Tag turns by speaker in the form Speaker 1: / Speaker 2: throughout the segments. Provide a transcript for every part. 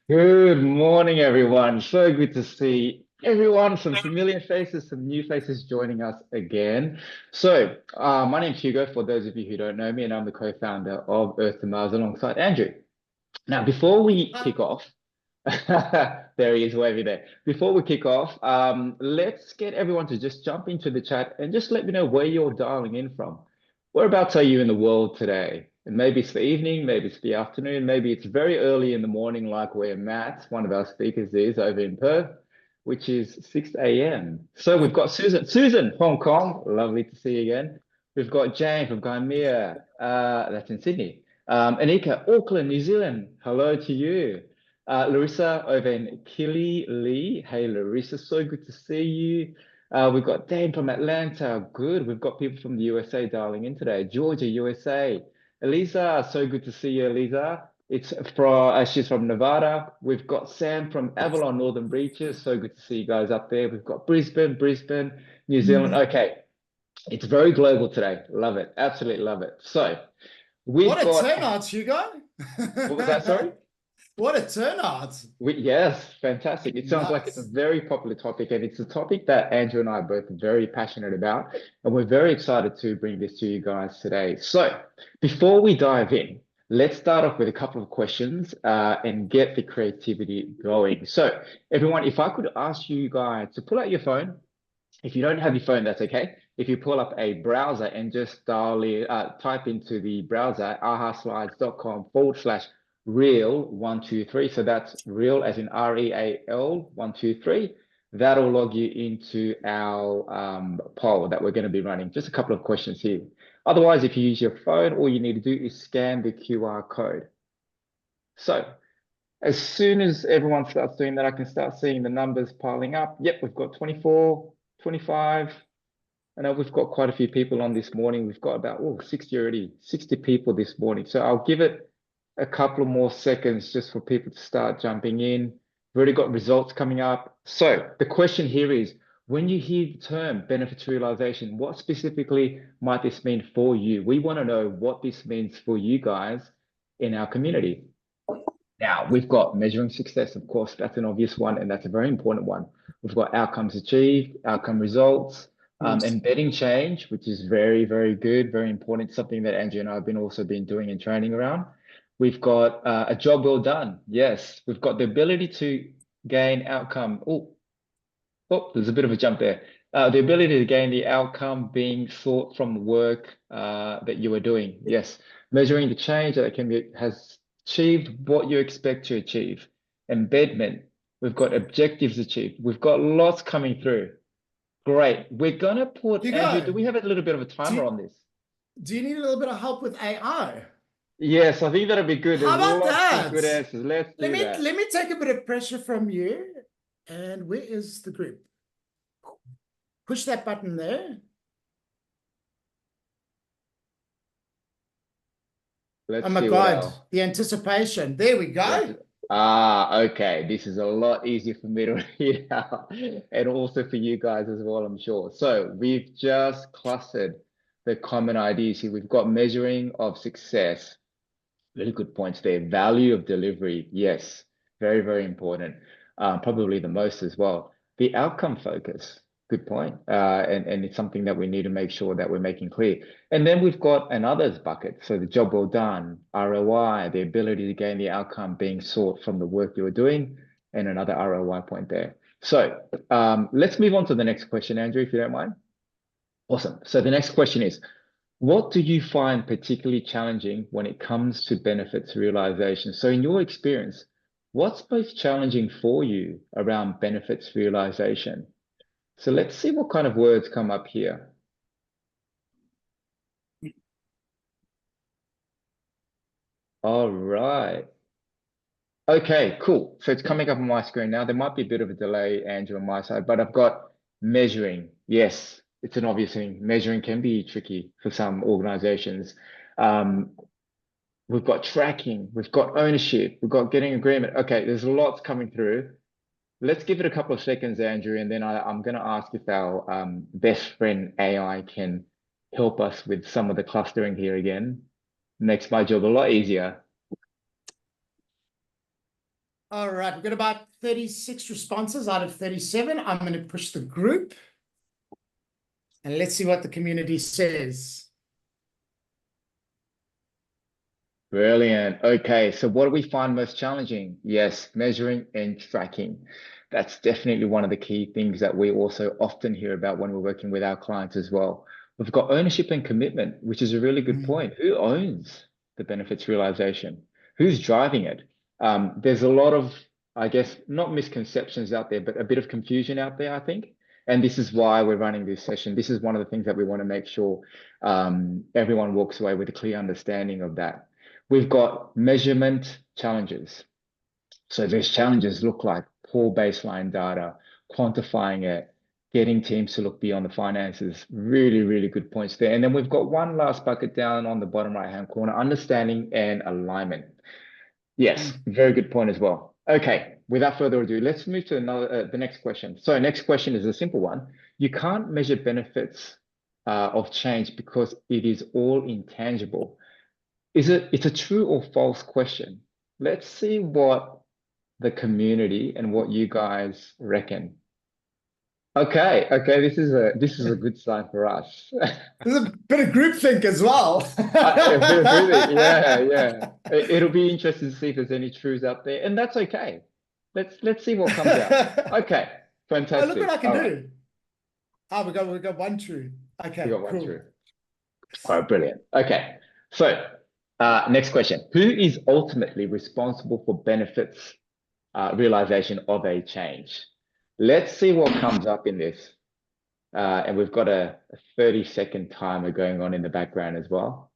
Speaker 1: Good morning, everyone. So good to see everyone, some familiar faces, some new faces joining us again. My name's Hugo, for those of you who don't know me, and I'm the co-founder of Earth to Mars alongside Andrew. Now, before we kick off, there he is, waving there. Before we kick off, let's get everyone to just jump into the chat and just let me know where you're dialing in from. Whereabouts are you in the world today? And maybe it's the evening, maybe it's the afternoon, maybe it's very early in the morning, like where Matt, one of our speakers, is over in Perth, which is 6 a.m. So we've got Susan. Susan, Hong Kong, lovely to see you again. We've got Jane from Gymea, that's in Sydney. Anika, Auckland, New Zealand, hello to you. Larissa over in Lee. Hey, Larissa, so good to see you. We've got Dan from Atlanta. Good. We've got people from the USA dialing in today. Georgia, USA. Elisa, so good to see you, Elisa. She's from Nevada. We've got Sam from Avalon, Northern Beaches. So good to see you guys up there. We've got Brisbane, New Zealand. Okay, it's very global today. Love it. Absolutely love it. So we've
Speaker 2: What a
Speaker 1: got.
Speaker 2: turnout, Hugo.
Speaker 1: What was that? Sorry?
Speaker 2: What a turnout.
Speaker 1: Yes, fantastic. It sounds like it's a
Speaker 2: Nice.
Speaker 1: very popular topic, and it's a topic that Andrew and I are both very passionate about, and we're very excited to bring this to you guys today. So, before we dive in, let's start off with a couple of questions and get the creativity going. So, everyone, if I could ask you guys to pull out your phone. If you don't have your phone, that's okay. If you pull up a browser and just type into the browser ahaslides.com/real123. So that's real as in REAL 123. That'll log you into our poll that we're going to be running. Just a couple of questions here. Otherwise, if you use your phone, all you need to do is scan the QR code. So as soon as everyone starts doing that, I can start seeing the numbers piling up. Yep, we've got 24, 25. I know we've got quite a few people on this morning. We've got about 60 already, 60 people this morning. So I'll give it a couple of more seconds just for people to start jumping in. We've already got results coming up. So the question here is, when you hear the term benefits realization, what specifically might this mean for you? We want to know what this means for you guys in our community. Now, we've got measuring success, of course, that's an obvious one, and that's a very important one. We've got outcomes achieved, outcome results, embedding change, which is very, very good, very important, something that Andrew and I have been doing and training around. We've got a job well done. Yes, we've got the ability to gain outcome. There's a bit of a jump there. The ability to gain the outcome being sought from the work that you are doing. Yes, measuring the change that has achieved what you expect to achieve. Embedment. We've got objectives achieved. We've got lots coming through. Great. We're gonna put Andrew. Do we have a little bit of a timer on this?
Speaker 2: Do you need a little bit of help with AI?
Speaker 1: Yes, I think that'd be good.
Speaker 2: How
Speaker 1: There's
Speaker 2: about
Speaker 1: lots of
Speaker 2: that?
Speaker 1: good answers. Let's do that.
Speaker 2: Let me take a bit of pressure from you. And where is the group? Push that button there.
Speaker 1: Let's
Speaker 2: oh my
Speaker 1: see
Speaker 2: God, the anticipation. There we go.
Speaker 1: Okay. This is a lot easier for me to read out and also for you guys as well, I'm sure. So we've just clustered the common ideas here. We've got measuring of success. Really good points there. Value of delivery. Yes, very, very important. Probably the most as well. The outcome focus. Good point. And it's something that we need to make sure that we're making clear. And then we've got an others bucket. So the job well done, ROI, the ability to gain the outcome being sought from the work you are doing, and another ROI point there. So let's move on to the next question, Andrew, if you don't mind. Awesome. So the next question is, what do you find particularly challenging when it comes to benefits realization? So in your experience, what's most challenging for you around benefits realization? So let's see what kind of words come up here. All right. Okay, cool. So it's coming up on my screen now. There might be a bit of a delay, Andrew, on my side, but I've got measuring. Yes, it's an obvious thing. Measuring can be tricky for some organizations. We've got tracking, we've got ownership, we've got getting agreement. Okay, there's lots coming through. Let's give it a couple of seconds, Andrew, and then I'm going to ask if our best friend AI can help us with some of the clustering here again. Makes my job a lot easier.
Speaker 2: All right, we've got about 36 responses out of 37. I'm going to push the group. And let's see what the community says.
Speaker 1: Brilliant. Okay, so what do we find most challenging? Yes, measuring and tracking. That's definitely one of the key things that we also often hear about when we're working with our clients as well. We've got ownership and commitment, which is a really good point. Who owns the benefits realization? Who's driving it? There's a lot of, I guess, not misconceptions out there, but a bit of confusion out there, I think. And this is why we're running this session. This is one of the things that we want to make sure everyone walks away with a clear understanding of that. We've got measurement challenges. So those challenges look like poor baseline data, quantifying it, getting teams to look beyond the finances. Really, really good points there. And then we've got one last bucket down on the bottom right-hand corner, understanding and alignment. Yes, very good point as well. Okay, without further ado, let's move to the next question. So next question is a simple one. You can't measure benefits of change because it is all intangible. It's a true or false question. Let's see what the community and what you guys reckon. Okay, this is a good sign for us.
Speaker 2: There's a bit of groupthink as well.
Speaker 1: A bit of groupthink, yeah. It'll be interesting to see if there's any truths out there, and that's okay. Let's see what comes out. Okay, fantastic.
Speaker 2: Oh, look what I can do. Oh, we got one true. Okay,
Speaker 1: we got one
Speaker 2: cool.
Speaker 1: true. All right, brilliant. Okay, so next question. Who is ultimately responsible for benefits realization of a change? Let's see what comes up in this. And we've got a 30-second timer going on in the background as well.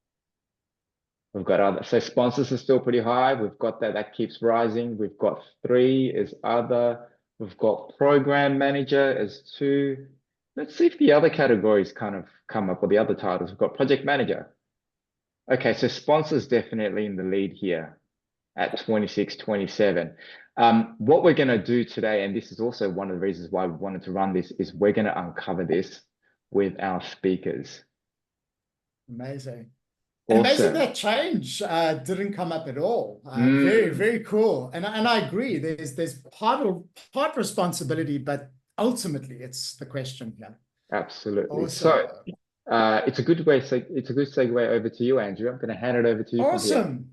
Speaker 1: We've got other, so sponsors are still pretty high. We've got that keeps rising. We've got 3 as other. We've got program manager as 2. Let's see if the other categories kind of come up, or the other titles. We've got project manager. Okay, so sponsors definitely in the lead here at 26, 27. What we're going to do today, and this is also one of the reasons why we wanted to run this, is we're going to uncover this with our speakers.
Speaker 2: Amazing.
Speaker 1: Awesome.
Speaker 2: Amazing that change didn't come up at all. Very, very cool. And I agree. There's part responsibility, but ultimately it's the question here.
Speaker 1: Absolutely.
Speaker 2: Awesome.
Speaker 1: So it's a good segue over to you, Andrew. I'm going to hand it over to you.
Speaker 2: Awesome.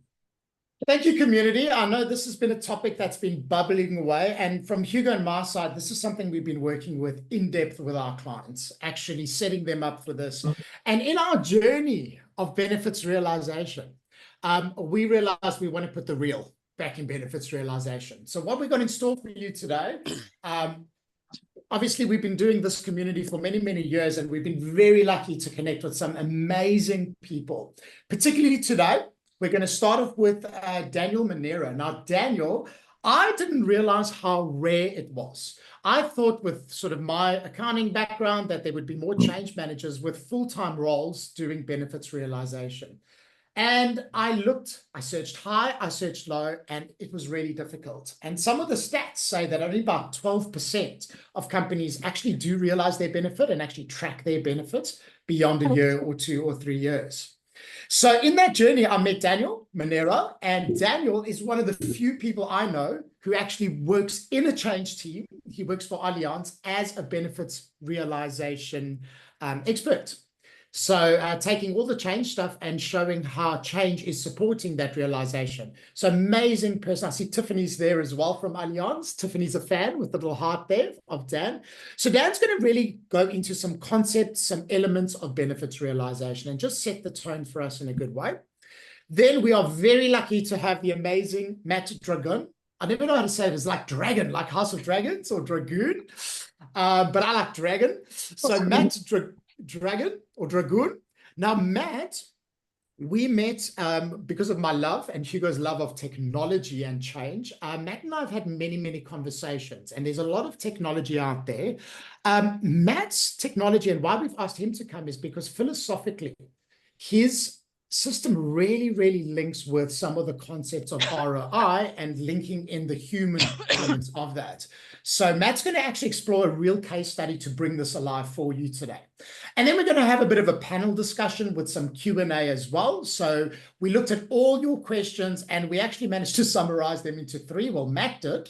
Speaker 2: Thank you, community. I know this has been a topic that's been bubbling away. And from Hugo and my side, this is something we've been working with in depth with our clients, actually setting them up for this. And in our journey of benefits realization, we realized we want to put the real back in benefits realization. So what we've got in store for you today, obviously, we've been doing this community for many, many years, and we've been very lucky to connect with some amazing people. Particularly today, we're going to start off with Daniel Monero. Now, Daniel, I didn't realize how rare it was. I thought with sort of my accounting background that there would be more change managers with full-time roles doing benefits realization. And I searched high, I searched low, and it was really difficult. And some of the stats say that only about 12% of companies actually do realize their benefit and actually track their benefits beyond a year or 2 or 3 years. So in that journey, I met Daniel Monero, and Daniel is one of the few people I know who actually works in a change team. He works for Allianz as a benefits realization expert. So taking all the change stuff and showing how change is supporting that realization. So amazing person. I see Tiffany's there as well from Allianz. Tiffany's a fan with the little heart there of Dan. So Dan's going to really go into some concepts, some elements of benefits realization and just set the tone for us in a good way. Then we are very lucky to have the amazing Matt Dragoon. I never know how to say it. It's like dragon, like House of Dragons or Dragoon. But I like dragon. So Matt Dragon or Dragoon. Now, Matt, we met because of my love and Hugo's love of technology and change. Matt and I have had many, many conversations, and there's a lot of technology out there. Matt's technology, and why we've asked him to come, is because philosophically, his system really, really links with some of the concepts of ROI and linking in the human elements of that. So Matt's going to actually explore a real case study to bring this alive for you today. And then we're going to have a bit of a panel discussion with some Q&A as well. So we looked at all your questions and we actually managed to summarize them into 3. Well, Matt did.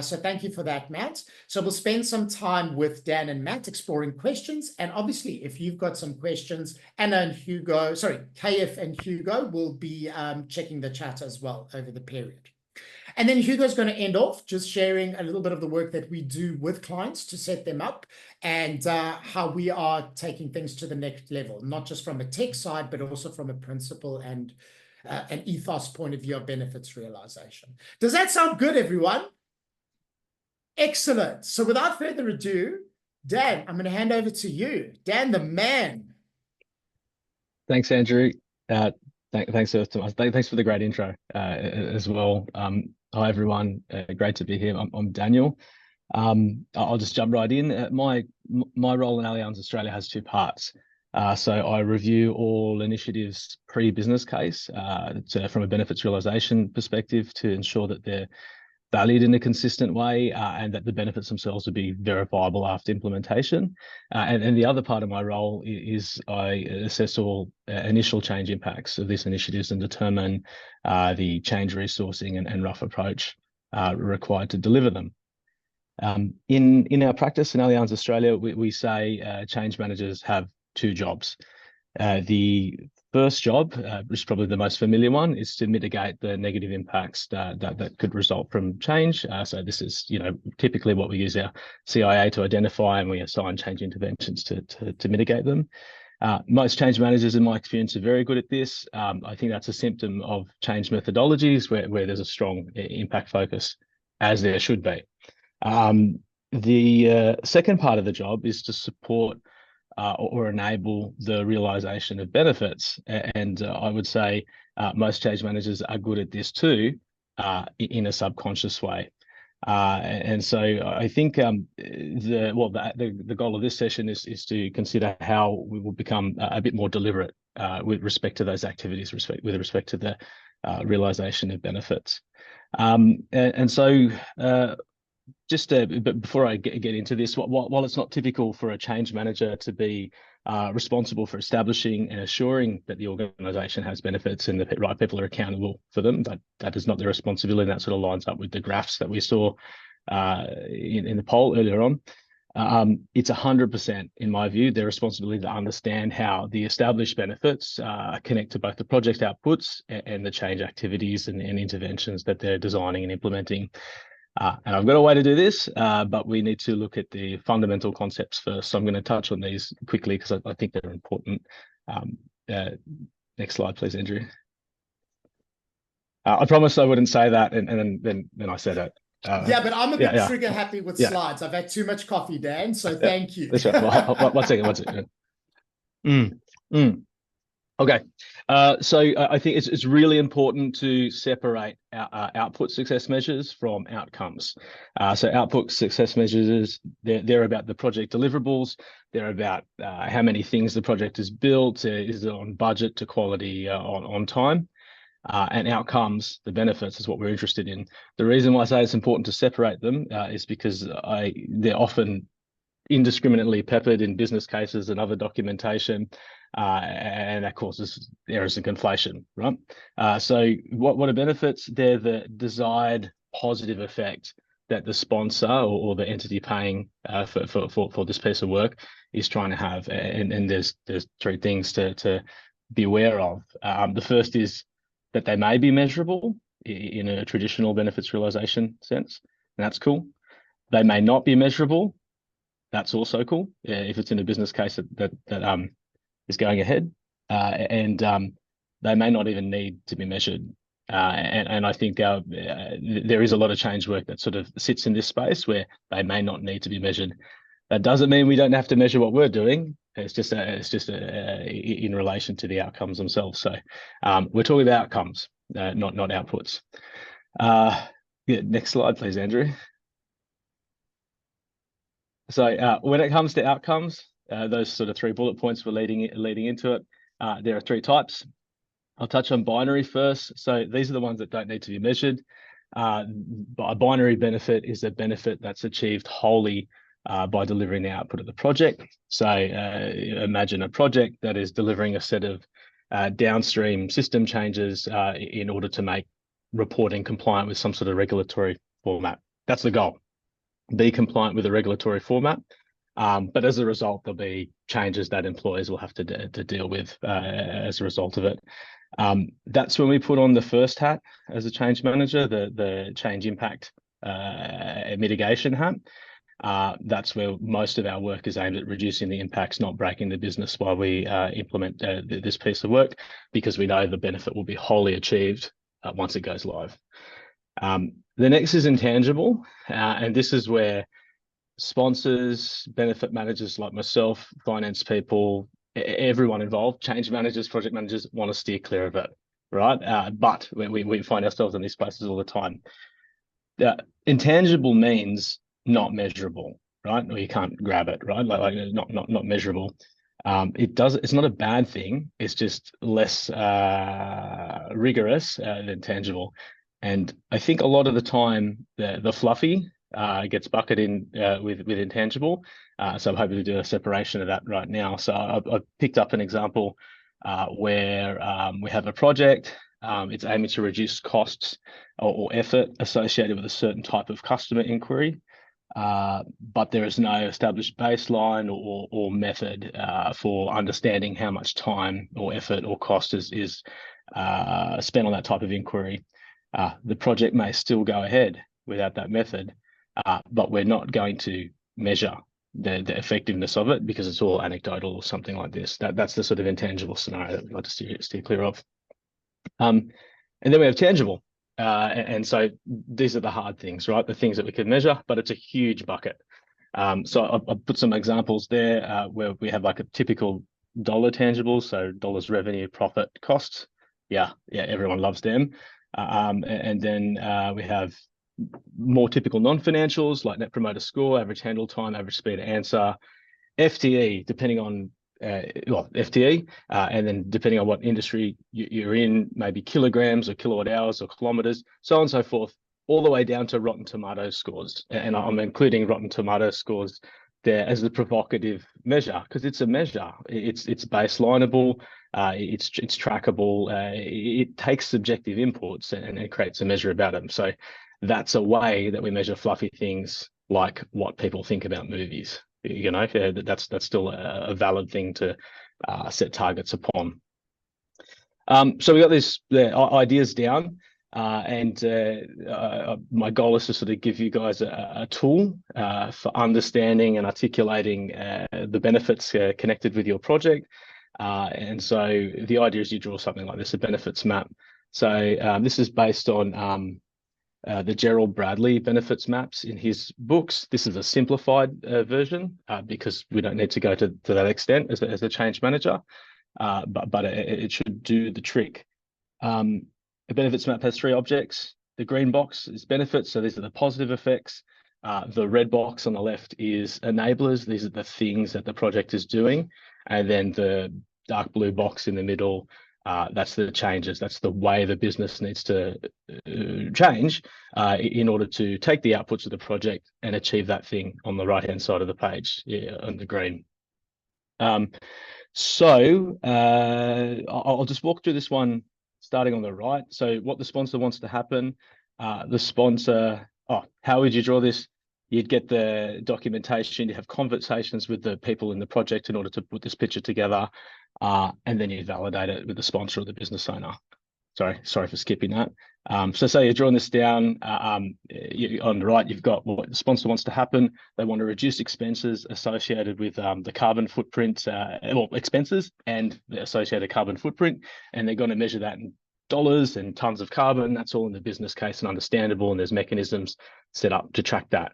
Speaker 2: So thank you for that, Matt. So we'll spend some time with Dan and Matt exploring questions. And obviously, if you've got some questions, Anna and Hugo, sorry, KF and Hugo will be checking the chat as well over the period. And then Hugo's going to end off just sharing a little bit of the work that we do with clients to set them up and how we are taking things to the next level, not just from a tech side, but also from a principle and an ethos point of view of benefits realization. Does that sound good, everyone? Excellent. So without further ado, Dan, I'm going to hand over to you. Dan, the man.
Speaker 3: Thanks, Andrew. Thanks for the great intro as well. Hi, everyone. Great to be here. I'm Daniel. I'll just jump right in. My role in Allianz Australia has 2 parts. So I review all initiatives pre-business case from a benefits realization perspective to ensure that they're valued in a consistent way and that the benefits themselves will be verifiable after implementation. And the other part of my role is I assess all initial change impacts of these initiatives and determine the change resourcing and rough approach required to deliver them. In our practice in Allianz Australia, we say change managers have 2 jobs. The first job, which is probably the most familiar one, is to mitigate the negative impacts that could result from change. So this is, typically what we use our CIA to identify, and we assign change interventions to mitigate them. Most change managers, in my experience, are very good at this. I think that's a symptom of change methodologies where there's a strong impact focus, as there should be. The second part of the job is to support or enable the realization of benefits. And I would say most change managers are good at this too, in a subconscious way. And so I think the goal of this session is to consider how we will become a bit more deliberate with respect to those activities, with respect to the realization of benefits. But before I get into this, while it's not typical for a change manager to be responsible for establishing and assuring that the organisation has benefits and the right people are accountable for them, that is not their responsibility. That sort of lines up with the graphs that we saw in the poll earlier on. It's 100%, in my view, their responsibility to understand how the established benefits connect to both the project outputs and the change activities and interventions that they're designing and implementing. And I've got a way to do this, but we need to look at the fundamental concepts first. So I'm going to touch on these quickly because I think they're important. Next slide, please, Andrew. I promised I wouldn't say that, and then I said it.
Speaker 2: Yeah, but I'm a bit trigger happy with slides. I've had too much coffee, Dan, so thank you.
Speaker 3: That's right. Well, one second. Okay, so I think it's really important to separate output success measures from outcomes. So output success measures, they're about the project deliverables. They're about how many things the project has built, is it on budget, to quality, on time. And outcomes, the benefits, is what we're interested in. The reason why I say it's important to separate them is because they're often indiscriminately peppered in business cases and other documentation, and that causes errors and conflation, right? So what are benefits? They're the desired positive effect that the sponsor or the entity paying for this piece of work is trying to have, and there's 3 things to be aware of. The first is that they may be measurable in a traditional benefits realization sense, and that's cool. They may not be measurable. That's also cool if it's in a business case that is going ahead, and they may not even need to be measured. And I think there is a lot of change work that sort of sits in this space where they may not need to be measured. That doesn't mean we don't have to measure what we're doing. It's just in relation to the outcomes themselves. So we're talking about outcomes, not outputs. Next slide, please, Andrew. So when it comes to outcomes, those sort of 3 bullet points were leading into it. There are 3 types. I'll touch on binary first. So these are the ones that don't need to be measured. But a binary benefit is a benefit that's achieved wholly by delivering the output of the project. So imagine a project that is delivering a set of downstream system changes in order to make reporting compliant with some sort of regulatory format. That's the goal. Be compliant with a regulatory format. But as a result, there'll be changes that employers will have to deal with as a result of it. That's when we put on the first hat as a change manager, the change impact mitigation hat. That's where most of our work is aimed at reducing the impacts, not breaking the business while we implement this piece of work, because we know the benefit will be wholly achieved once it goes live. The next is intangible, and this is where sponsors, benefit managers like myself, finance people, everyone involved, change managers, project managers, want to steer clear of it, right? But we find ourselves in these places all the time. Intangible means not measurable, right? Or you can't grab it, right? Like not measurable. It's not a bad thing. It's just less rigorous than tangible. And I think a lot of the time the fluffy gets bucketed in with intangible. So I'm hoping to do a separation of that right now. So I've picked up an example where we have a project. It's aiming to reduce costs or effort associated with a certain type of customer inquiry. But there is no established baseline or method for understanding how much time or effort or cost is spent on that type of inquiry. The project may still go ahead without that method, but we're not going to measure the effectiveness of it because it's all anecdotal or something like this. That's the sort of intangible scenario that we'd like to steer clear of. And then we have tangible. And so these are the hard things, right? The things that we can measure, but it's a huge bucket. So I've put some examples there where we have like a typical dollar tangible, so dollars revenue, profit, costs. Yeah, everyone loves them. And then we have more typical non-financials like net promoter score, average handle time, average speed to answer, FTE, depending on FTE, and then depending on what industry you're in, maybe kilograms or kilowatt hours or kilometers, so on and so forth, all the way down to Rotten Tomatoes scores. And I'm including Rotten Tomatoes scores there as a provocative measure because it's a measure. It's baselineable, it's trackable. It takes subjective inputs and it creates a measure about them. So that's a way that we measure fluffy things like what people think about movies. You know, that's still a valid thing to set targets upon. So we got these ideas down, and my goal is to sort of give you guys a tool for understanding and articulating the benefits connected with your project. And so the idea is you draw something like this, a benefits map. So this is based on the Gerald Bradley benefits maps in his books. This is a simplified version because we don't need to go to that extent as a change manager, but it should do the trick. A benefits map has 3 objects. The green box is benefits, so these are the positive effects. The red box on the left is enablers. These are the things that the project is doing. And then the dark blue box in the middle, that's the changes. That's the way the business needs to change in order to take the outputs of the project and achieve that thing on the right-hand side of the page, on the green. So I'll just walk through this one starting on the right. So what the sponsor wants to happen, the sponsor, how would you draw this? You'd get the documentation, you have conversations with the people in the project in order to put this picture together, and then you validate it with the sponsor or the business owner. Sorry for skipping that. So say you're drawing this down, on the right, you've got what the sponsor wants to happen. They want to reduce expenses associated with the carbon footprint, expenses and the associated carbon footprint, and they're going to measure that in dollars and tons of carbon. That's all in the business case and understandable, and there's mechanisms set up to track that.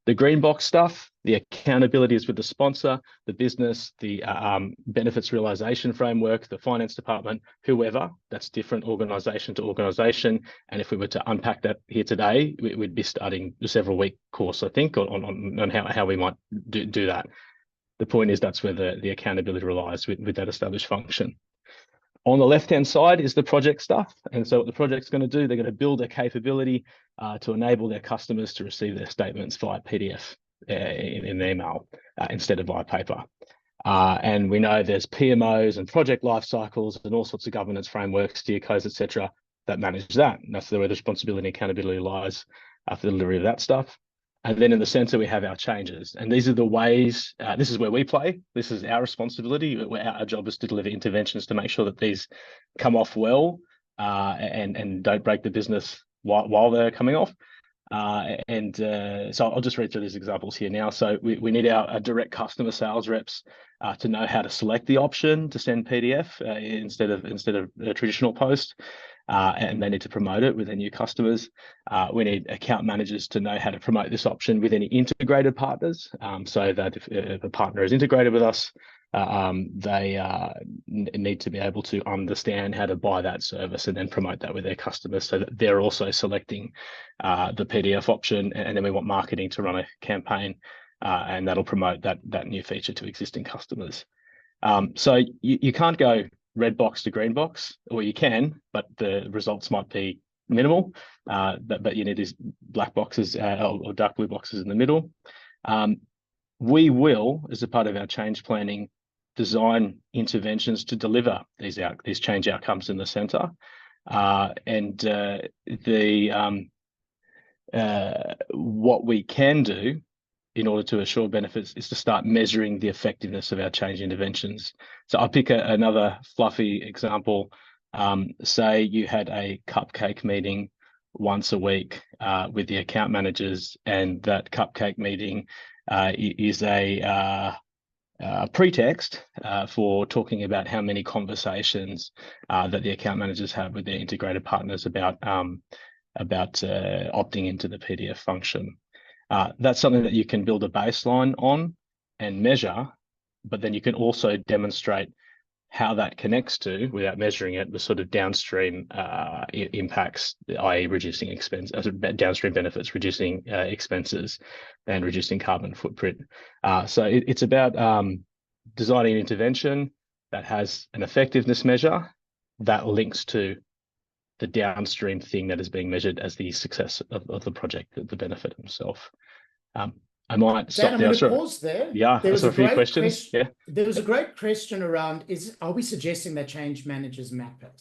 Speaker 3: The green box stuff, the accountability is with the sponsor, the business, the benefits realization framework, the finance department, whoever. That's different organization to organization. And if we were to unpack that here today, we'd be starting a several-week course, I think, on how we might do that. The point is that's where the accountability relies with that established function. On the left-hand side is the project stuff. And so what the project's going to do, they're going to build a capability to enable their customers to receive their statements via PDF. in an email instead of via paper. And we know there's PMOs and project life cycles and all sorts of governance frameworks, steer codes, etc., that manage that. And that's where the responsibility and accountability lies for the delivery of that stuff. And then in the center, we have our changes. And these are the ways, this is where we play. This is our responsibility. Our job is to deliver interventions to make sure that these come off well and don't break the business while they're coming off. So I'll just read through these examples here now. So we need our direct customer sales reps to know how to select the option to send PDF instead of a traditional post. And they need to promote it with their new customers. We need account managers to know how to promote this option with any integrated partners, so that if a partner is integrated with us, they need to be able to understand how to buy that service and then promote that with their customers, so that they're also selecting the PDF option. And then we want marketing to run a campaign, and that'll promote that new feature to existing customers. So you can't go red box to green box, or you can, but the results might be minimal. But you need these black boxes or dark blue boxes in the middle. We will, as a part of our change planning, design interventions to deliver these change outcomes in the center. What we can do in order to assure benefits is to start measuring the effectiveness of our change interventions. So I'll pick another fluffy example. Say you had a cupcake meeting once a week with the account managers, and that cupcake meeting is a pretext for talking about how many conversations that the account managers have with their integrated partners about opting into the PDF function. That's something that you can build a baseline on and measure, but then you can also demonstrate how that connects to, without measuring it, the sort of downstream impacts, i.e. reducing expense, downstream benefits, reducing expenses and reducing carbon footprint. So it's about designing an intervention that has an effectiveness measure that links to the downstream thing that is being measured as the success of the project, the benefit himself. I might stop
Speaker 2: Dan,
Speaker 3: there.
Speaker 2: I'm going to pause there.
Speaker 3: Yeah,
Speaker 2: there was a
Speaker 3: few
Speaker 2: great
Speaker 3: questions. Yeah,
Speaker 2: there was a great question around: are we suggesting that change managers map it?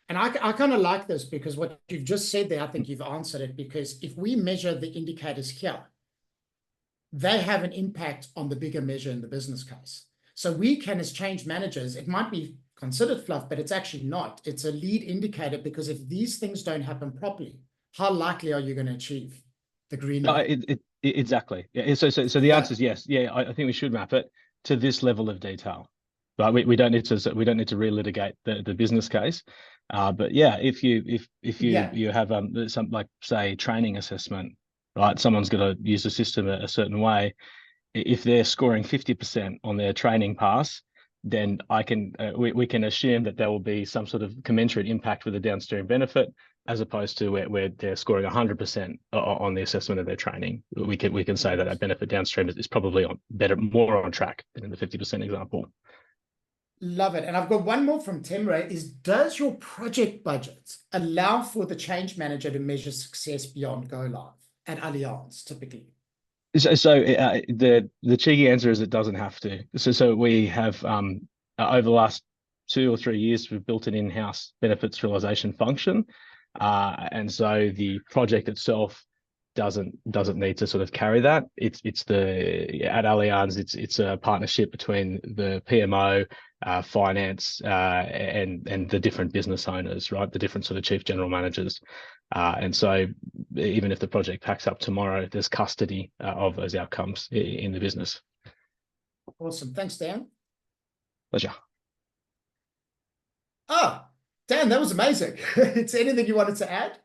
Speaker 2: And I kind of like this, because what you've just said there, I think you've answered it. Because if we measure the indicators here, they have an impact on the bigger measure in the business case. So we can, as change managers, it might be considered fluff, but it's actually not. It's a lead indicator, because if these things don't happen properly, how likely are you going to achieve the green?
Speaker 3: Exactly. Yeah. So the answer is yes. Yeah, I think we should map it to this level of detail. Right. We don't need to relitigate the business case. But yeah, if you have some, like, say, training assessment, right? Someone's going to use the system a certain way. If they're scoring 50% on their training pass, then we can assume that there will be some sort of commensurate impact with a downstream benefit, as opposed to where they're scoring 100% on the assessment of their training. We can say that benefit downstream is probably more on track than in the 50% example.
Speaker 2: Love it. And I've got one more from Temre, is: does your project budget allow for the change manager to measure success beyond go live at Allianz typically?
Speaker 3: So the cheeky answer is it doesn't have to. So we have over the last 2 or 3 years, we've built an in-house benefits realization function, and so the project itself doesn't need to sort of carry that. At Allianz, it's a partnership between the PMO, finance, and the different business owners, right? The different sort of chief general managers. And so even if the project packs up tomorrow, there's custody of those outcomes in the business.
Speaker 2: Awesome. Thanks, Dan.
Speaker 3: Pleasure.
Speaker 2: Dan, that was amazing. Is there anything you wanted to add?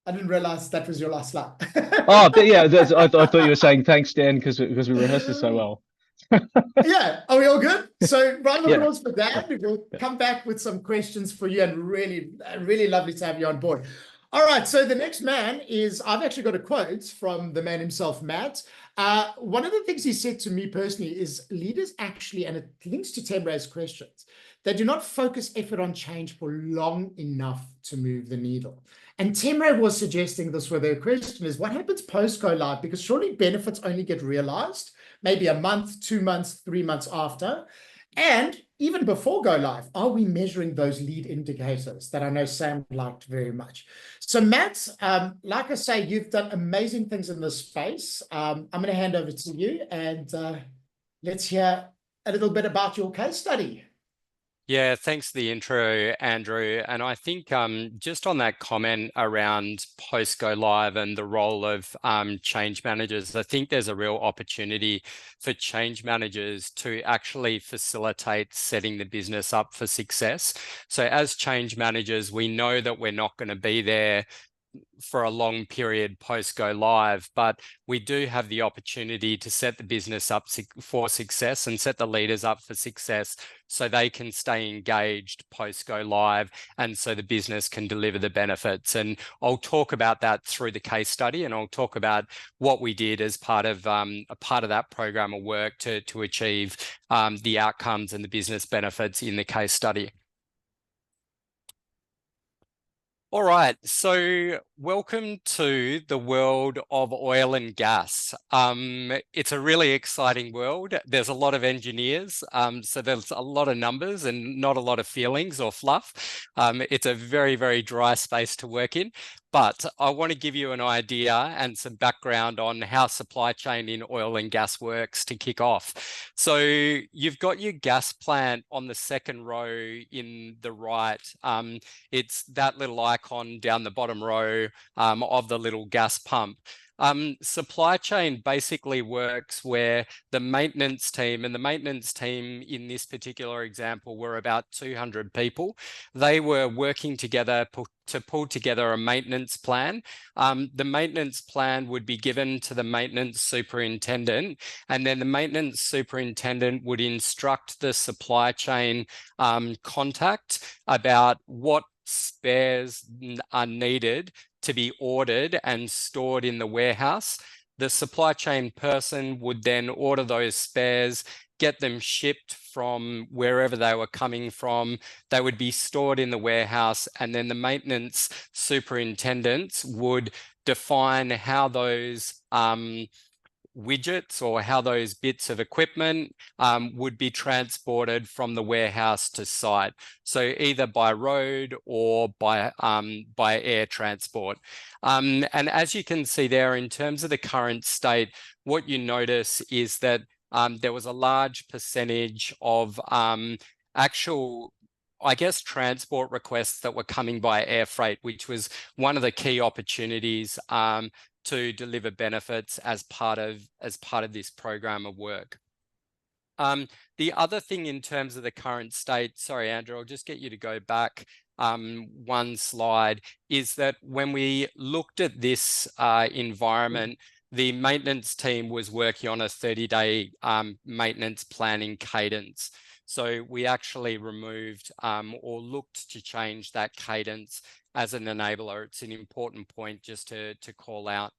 Speaker 2: I didn't realize that was your last slide.
Speaker 3: Yeah, I thought you were saying thanks, Dan, because we rehearsed it so well.
Speaker 2: Yeah, are we all good? So round of applause for Dan. We'll come back with some questions for you, and really, really lovely to have you on board. All right, so the next man is, I've actually got a quote from the man himself, Matt. One of the things he said to me personally is leaders actually, and it links to Temre's questions, They do not focus effort on change for long enough to move the needle. And Temre was suggesting this with her question is, what happens post go live? Because surely benefits only get realized maybe a month, 2 months, 3 months after. And even before go live, are we measuring those lead indicators that I know Sam liked very much? So Matt, like I say, you've done amazing things in this space. I'm going to hand over to you and let's hear a little bit about your case study.
Speaker 4: Yeah, thanks for the intro, Andrew. And I think just on that comment around post go live and the role of change managers, I think there's a real opportunity for change managers to actually facilitate setting the business up for success. So as change managers, we know that we're not going to be there for a long period post go live, but we do have the opportunity to set the business up for success and set the leaders up for success so they can stay engaged post go live and so the business can deliver the benefits. And I'll talk about that through the case study, and I'll talk about what we did as part of that program of work to achieve the outcomes and the business benefits in the case study. All right, so welcome to the world of oil and gas. It's a really exciting world. There's a lot of engineers, so there's a lot of numbers and not a lot of feelings or fluff. It's a very, very dry space to work in. But I want to give you an idea and some background on how supply chain in oil and gas works to kick off. So you've got your gas plant on the second row in the right. It's that little icon down the bottom row of the little gas pump. Supply chain basically works where the maintenance team, and the maintenance team in this particular example were about 200 people. They were working together to pull together a maintenance plan. The maintenance plan would be given to the maintenance superintendent, and then the maintenance superintendent would instruct the supply chain contact about what spares are needed to be ordered and stored in the warehouse. The supply chain person would then order those spares, get them shipped from wherever they were coming from. They would be stored in the warehouse, and then the maintenance superintendents would define how those widgets or how those bits of equipment would be transported from the warehouse to site. So either by road or by air transport. And as you can see there, in terms of the current state, what you notice is that there was a large percentage of actual, I guess, transport requests that were coming by air freight, which was one of the key opportunities to deliver benefits as part of this program of work. The other thing in terms of the current state, sorry, Andrew, I'll just get you to go back one slide, is that when we looked at this environment, the maintenance team was working on a 30-day maintenance planning cadence. So we actually removed or looked to change that cadence as an enabler. It's an important point just to call out.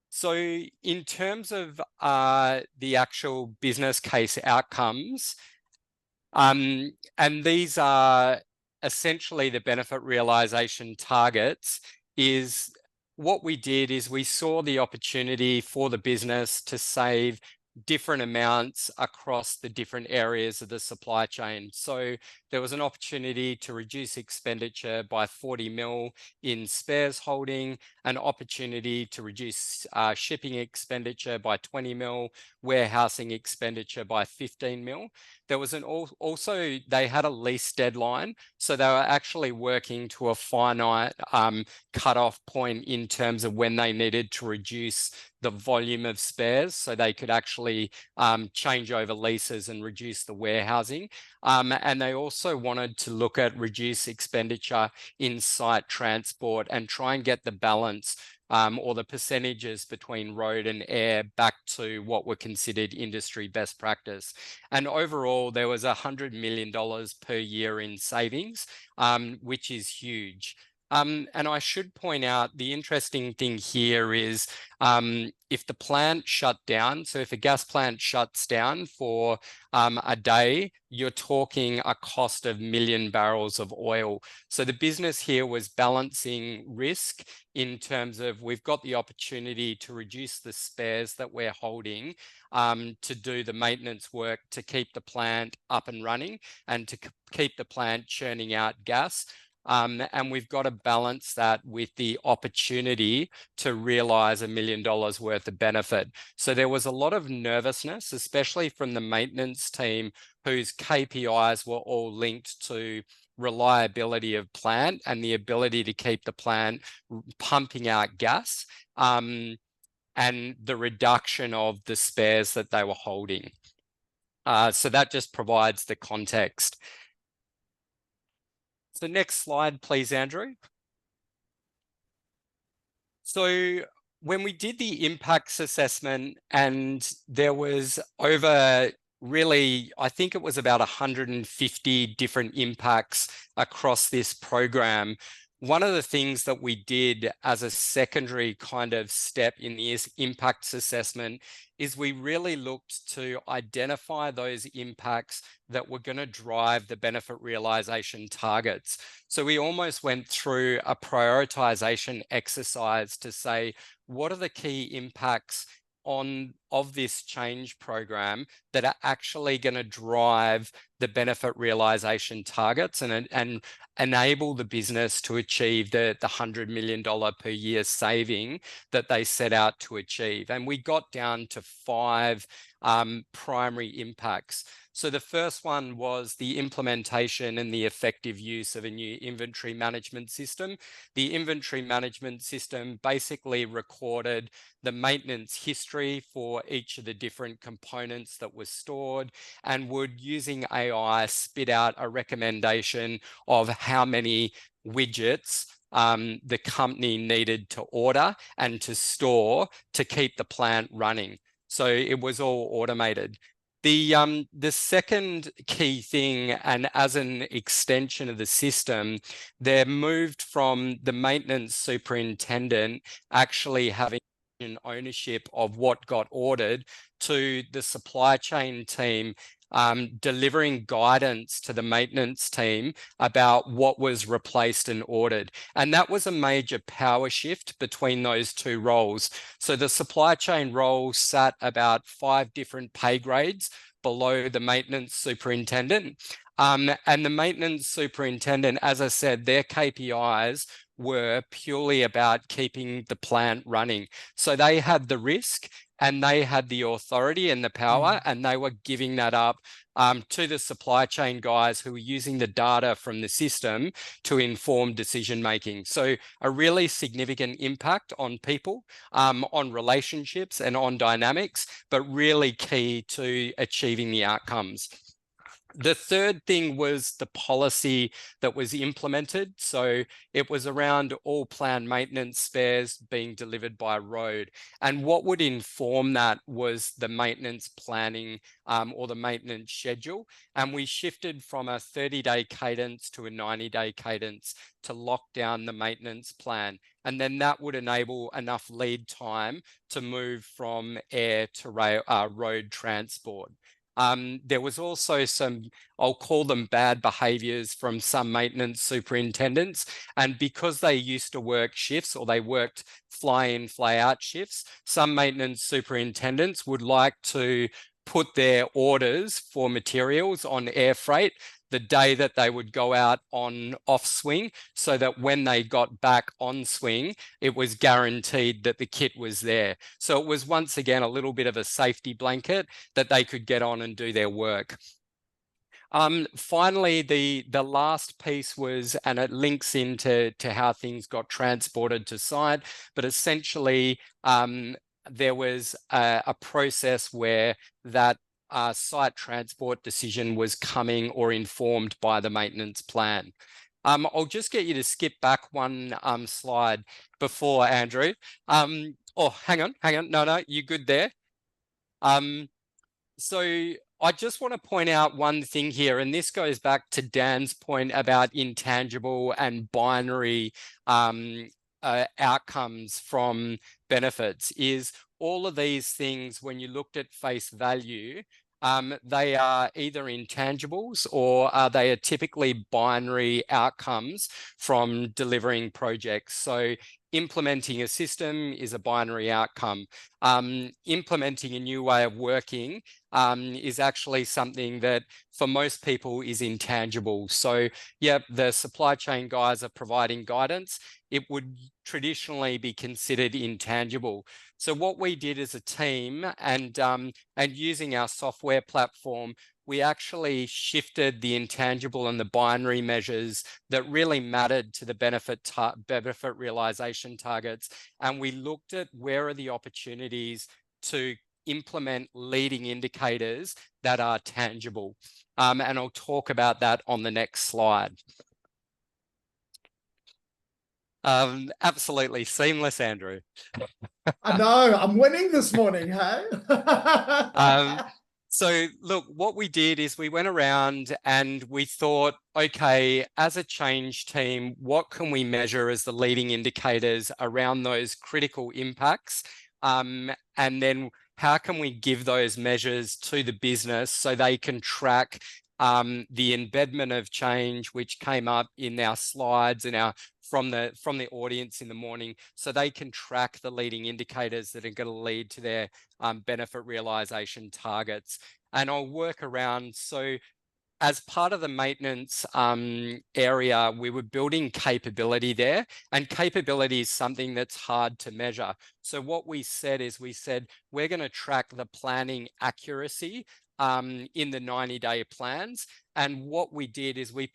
Speaker 4: So in terms of the actual business case outcomes, and these are essentially the benefit realization targets, is what we did is we saw the opportunity for the business to save different amounts across the different areas of the supply chain. So there was an opportunity to reduce expenditure by 40 mil in spares holding, an opportunity to reduce shipping expenditure by 20 mil, warehousing expenditure by 15 mil. There was also they had a lease deadline, so they were actually working to a finite cutoff point in terms of when they needed to reduce the volume of spares, so they could actually change over leases and reduce the warehousing. And they also wanted to look at reduce expenditure in site transport and try and get the balance or the percentages between road and air back to what were considered industry best practice. And overall, there was $100 million per year in savings, which is huge. And I should point out the interesting thing here is if the plant shut down, so if a gas plant shuts down for a day, you're talking a cost of 1 million barrels of oil. So the business here was balancing risk in terms of we've got the opportunity to reduce the spares that we're holding to do the maintenance work to keep the plant up and running and to keep the plant churning out gas. And we've got to balance that with the opportunity to realize $1 million worth of benefit. So there was a lot of nervousness, especially from the maintenance team, whose KPIs were all linked to reliability of plant and the ability to keep the plant pumping out gas, and the reduction of the spares that they were holding. So that just provides the context. So next slide, please, Andrew. So when we did the impacts assessment, and there was over really, I think it was about 150 different impacts across this program. One of the things that we did as a secondary kind of step in the impacts assessment is we really looked to identify those impacts that were going to drive the benefit realization targets. So we almost went through a prioritization exercise to say, what are the key impacts of this change program that are actually going to drive the benefit realization targets and enable the business to achieve the $100 million per year saving that they set out to achieve. And we got down to 5 primary impacts. So the first one was the implementation and the effective use of a new inventory management system. The inventory management system basically recorded the maintenance history for each of the different components that were stored, and would, using AI, spit out a recommendation of how many widgets the company needed to order and to store to keep the plant running. So it was all automated. The second key thing, and as an extension of the system, they moved from the maintenance superintendent actually having ownership of what got ordered to the supply chain team delivering guidance to the maintenance team about what was replaced and ordered. And that was a major power shift between those two roles. So the supply chain role sat about 5 different pay grades below the maintenance superintendent. And the maintenance superintendent, as I said, their KPIs were purely about keeping the plant running. So they had the risk and they had the authority and the power, and they were giving that up to the supply chain guys who were using the data from the system to inform decision making. So a really significant impact on people, on relationships and on dynamics, but really key to achieving the outcomes. The third thing was the policy that was implemented. So it was around all planned maintenance spares being delivered by road. And what would inform that was the maintenance planning or the maintenance schedule. And we shifted from a 30-day cadence to a 90-day cadence to lock down the maintenance plan. And then that would enable enough lead time to move from air to road transport. There was also some, I'll call them bad behaviors from some maintenance superintendents. And because they used to work shifts, or they worked fly in, fly out shifts, some maintenance superintendents would like to put their orders for materials on air freight the day that they would go out on off swing, so that when they got back on swing, it was guaranteed that the kit was there. So it was once again a little bit of a safety blanket that they could get on and do their work. Finally, the last piece was, and it links into how things got transported to site, but essentially there was a process where that site transport decision was coming or informed by the maintenance plan. I'll just get you to skip back one slide before, Andrew. Oh, hang on. No, you're good there. So I just want to point out one thing here, and this goes back to Dan's point about intangible and binary outcomes from benefits, is all of these things, when you looked at face value, they are either intangibles or they are typically binary outcomes from delivering projects. So implementing a system is a binary outcome. Implementing a new way of working is actually something that for most people is intangible. So yeah, the supply chain guys are providing guidance. It would traditionally be considered intangible. So what we did as a team, and using our software platform, we actually shifted the intangible and the binary measures that really mattered to the benefit realization targets. And we looked at where are the opportunities to implement leading indicators that are tangible. And I'll talk about that on the next slide. Absolutely seamless, Andrew.
Speaker 2: I know, I'm winning this morning, hey?
Speaker 4: So look, what we did is we went around and we thought, okay, as a change team, what can we measure as the leading indicators around those critical impacts? And then how can we give those measures to the business so they can track the embedment of change, which came up in our slides and from the audience in the morning, so they can track the leading indicators that are going to lead to their benefit realization targets. And I'll work around. So as part of the maintenance area, we were building capability there, and capability is something that's hard to measure. So what we said is we're going to track the planning accuracy in the 90-day plans. And what we did is we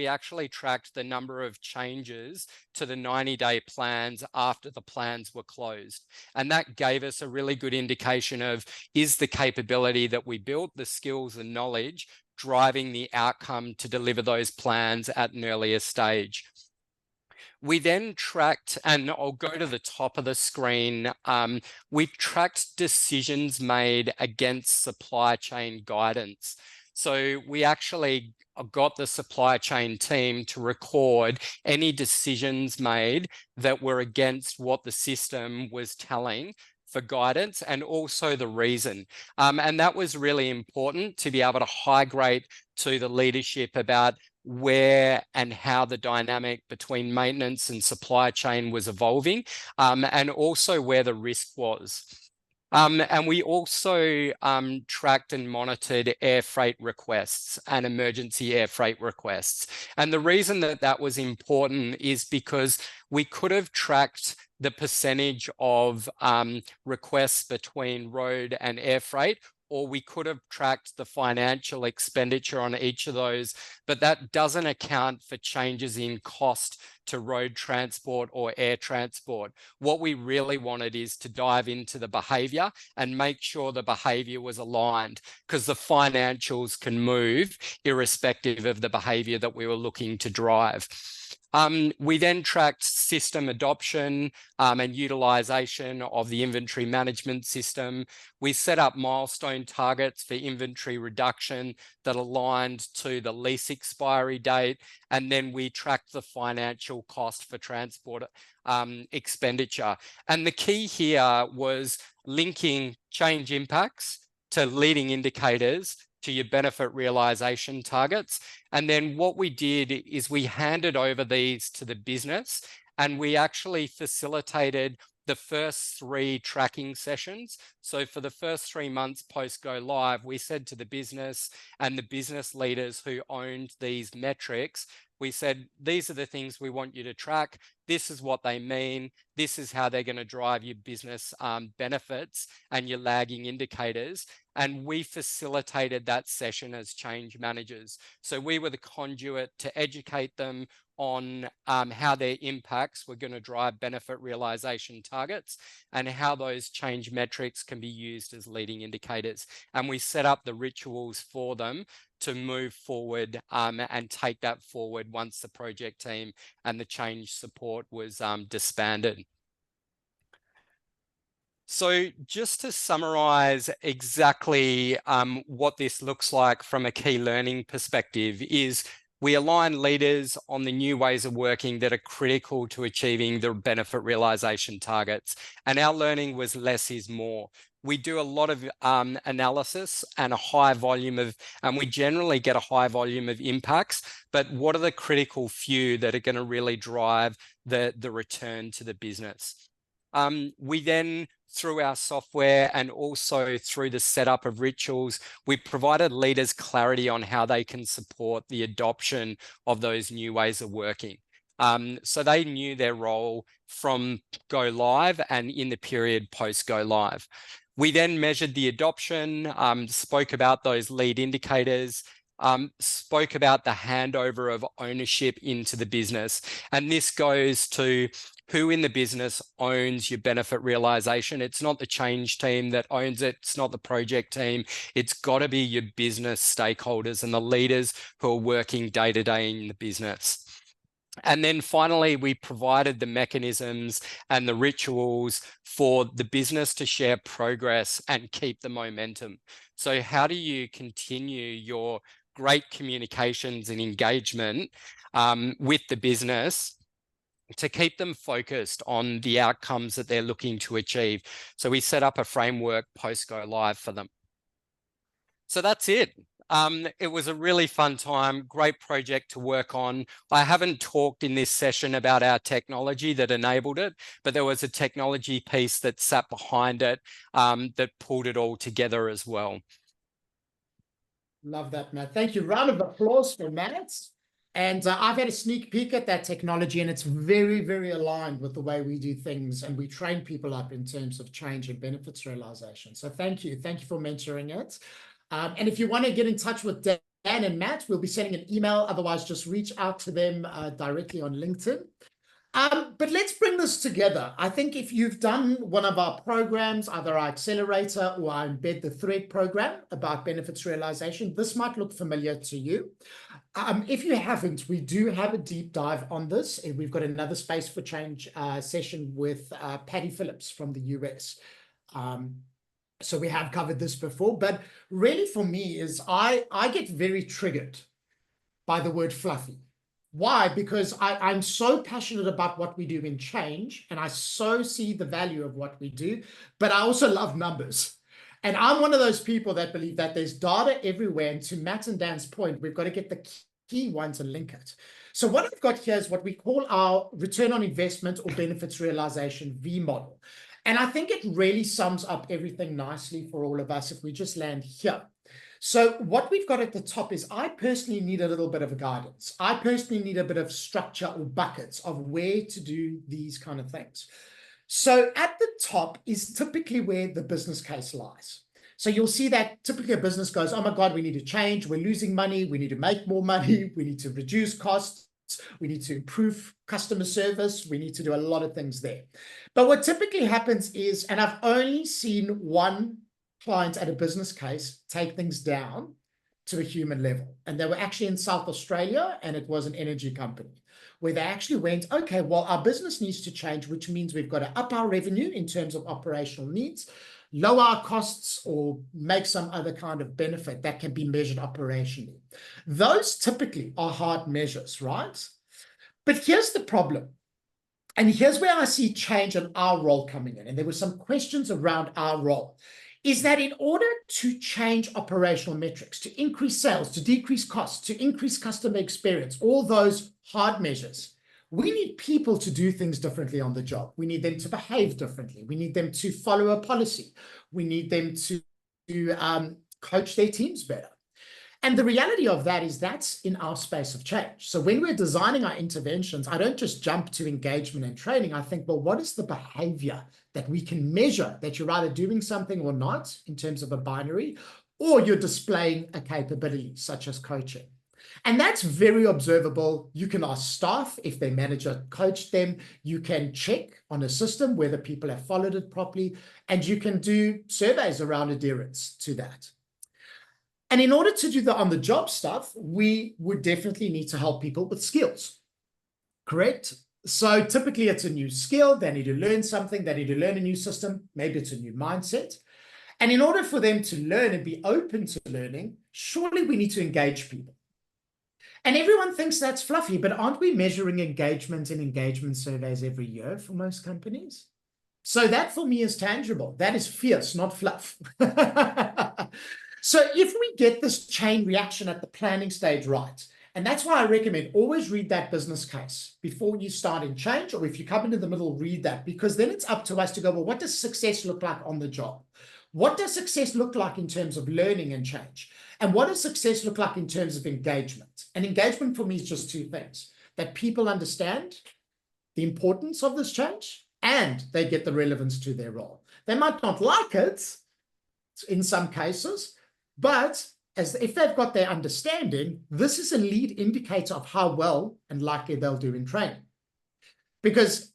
Speaker 4: actually tracked the number of changes to the 90-day plans after the plans were closed. And that gave us a really good indication of, is the capability that we built, the skills and knowledge, driving the outcome to deliver those plans at an earlier stage. We then tracked, and I'll go to the top of the screen, we tracked decisions made against supply chain guidance. So we actually got the supply chain team to record any decisions made that were against what the system was telling for guidance, and also the reason. And that was really important to be able to high grade to the leadership about where and how the dynamic between maintenance and supply chain was evolving, and also where the risk was. And we also tracked and monitored air freight requests and emergency air freight requests. And the reason that that was important is because we could have tracked the percentage of requests between road and air freight, or we could have tracked the financial expenditure on each of those, but that doesn't account for changes in cost to road transport or air transport. What we really wanted is to dive into the behavior and make sure the behavior was aligned, because the financials can move irrespective of the behavior that we were looking to drive. We then tracked system adoption and utilization of the inventory management system. We set up milestone targets for inventory reduction that aligned to the lease expiry date. And then we tracked the financial cost for transport expenditure. And the key here was linking change impacts to leading indicators to your benefit realization targets. And then what we did is we handed over these to the business, and we actually facilitated the first 3 tracking sessions. So for the first 3 months post go live, we said to the business and the business leaders who owned these metrics, we said, these are the things we want you to track. This is what they mean. This is how they're going to drive your business benefits and your lagging indicators. And we facilitated that session as change managers. So we were the conduit to educate them on how their impacts were going to drive benefit realization targets and how those change metrics can be used as leading indicators. And we set up the rituals for them to move forward and take that forward once the project team and the change support was disbanded. So just to summarize exactly what this looks like from a key learning perspective is we align leaders on the new ways of working that are critical to achieving the benefit realization targets. And our learning was less is more. We do a lot of analysis and a high volume of, and we generally get a high volume of impacts, but what are the critical few that are going to really drive the return to the business? We then, through our software and also through the setup of rituals, we provided leaders clarity on how they can support the adoption of those new ways of working. So they knew their role from go live and in the period post go live. We then measured the adoption, spoke about those lead indicators, spoke about the handover of ownership into the business. And this goes to who in the business owns your benefit realization. It's not the change team that owns it. It's not the project team. It's got to be your business stakeholders and the leaders who are working day to day in the business. And then finally, we provided the mechanisms and the rituals for the business to share progress and keep the momentum. So how do you continue your great communications and engagement with the business to keep them focused on the outcomes that they're looking to achieve? So we set up a framework post go live for them. So that's it. It was a really fun time, great project to work on. I haven't talked in this session about our technology that enabled it, but there was a technology piece that sat behind it that pulled it all together as well.
Speaker 2: Love that, Matt. Thank you. Round of applause for Matt. And I've had a sneak peek at that technology, and it's very, very aligned with the way we do things, and we train people up in terms of change and benefits realization. So thank you. Thank you for mentoring it. And if you want to get in touch with Dan and Matt, we'll be sending an email. Otherwise, just reach out to them directly on LinkedIn. But let's bring this together. I think if you've done one of our programs, either our accelerator or our embed the thread program about benefits realization, this might look familiar to you. If you haven't, we do have a deep dive on this. And we've got another Space for Change session with Patty Phillips from the US. So we have covered this before, but really for me is I get very triggered by the word fluffy. Why? Because I'm so passionate about what we do in change, and I so see the value of what we do, but I also love numbers. And I'm one of those people that believe that there's data everywhere, and to Matt and Dan's point, we've got to get the key ones and link it. So what I've got here is what we call our return on investment or benefits realization V model. And I think it really sums up everything nicely for all of us if we just land here. So what we've got at the top is I personally need a little bit of guidance. I personally need a bit of structure or buckets of where to do these kind of things. So at the top is typically where the business case lies. So you'll see that typically a business goes, oh my God, we need to change. We're losing money. We need to make more money. We need to reduce costs. We need to improve customer service. We need to do a lot of things there. But what typically happens is, and I've only seen one client at a business case take things down to a human level. And they were actually in South Australia, and it was an energy company where they actually went, okay, well, our business needs to change, which means we've got to up our revenue in terms of operational needs, lower our costs, or make some other kind of benefit that can be measured operationally. Those typically are hard measures, right? But here's the problem. And here's where I see change in our role coming in. And there were some questions around our role. Is that in order to change operational metrics, to increase sales, to decrease costs, to increase customer experience, all those hard measures, we need people to do things differently on the job. We need them to behave differently. We need them to follow a policy. We need them to coach their teams better. And the reality of that is that's in our space of change. So when we're designing our interventions, I don't just jump to engagement and training. I think, well, what is the behavior that we can measure that you're either doing something or not in terms of a binary, or you're displaying a capability such as coaching? And that's very observable. You can ask staff if their manager coached them. You can check on a system whether people have followed it properly, and you can do surveys around adherence to that. And in order to do the on-the-job stuff, we would definitely need to help people with skills, correct? So typically it's a new skill. They need to learn something. They need to learn a new system. Maybe it's a new mindset. And in order for them to learn and be open to learning, surely we need to engage people. And everyone thinks that's fluffy, but aren't we measuring engagement in engagement surveys every year for most companies? So that for me is tangible. That is fierce, not fluff. So if we get this chain reaction at the planning stage right, and that's why I recommend always read that business case before you start in change, or if you come into the middle, read that, because then it's up to us to go, well, what does success look like on the job? What does success look like in terms of learning and change? And what does success look like in terms of engagement? And engagement for me is just two things: that people understand the importance of this change and they get the relevance to their role. They might not like it in some cases, but if they've got their understanding, this is a lead indicator of how well and likely they'll do in training. Because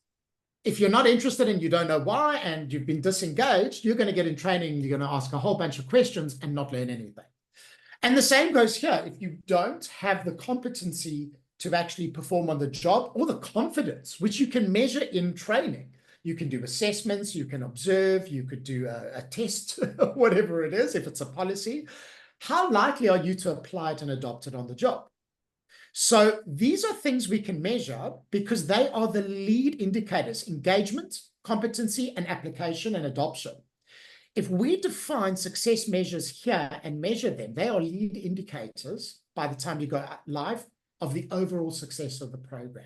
Speaker 2: if you're not interested and you don't know why and you've been disengaged, you're going to get in training, you're going to ask a whole bunch of questions and not learn anything. And the same goes here. If you don't have the competency to actually perform on the job, or the confidence, which you can measure in training, you can do assessments, you can observe, you could do a test, whatever it is, if it's a policy. How likely are you to apply it and adopt it on the job? So these are things we can measure because they are the lead indicators: engagement, competency, and application and adoption. If we define success measures here and measure them, they are lead indicators by the time you go live of the overall success of the program.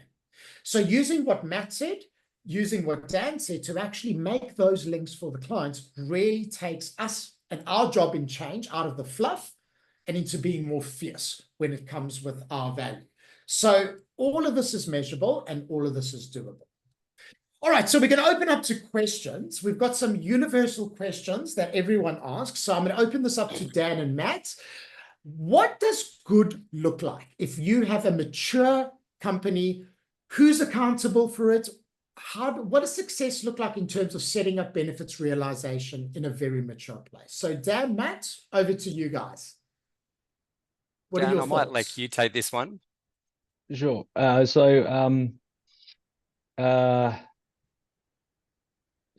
Speaker 2: So using what Matt said, using what Dan said to actually make those links for the clients really takes us and our job in change out of the fluff and into being more fierce when it comes with our value. So all of this is measurable and all of this is doable. All right, so we're going to open up to questions. We've got some universal questions that everyone asks. So I'm going to open this up to Dan and Matt. What does good look like? If you have a mature company, who's accountable for it? What does success look like in terms of setting up benefits realization in a very mature place? So Dan, Matt, over to you guys. What
Speaker 4: Dan,
Speaker 2: are your
Speaker 4: I might
Speaker 2: thoughts?
Speaker 4: let you take this one.
Speaker 3: Sure.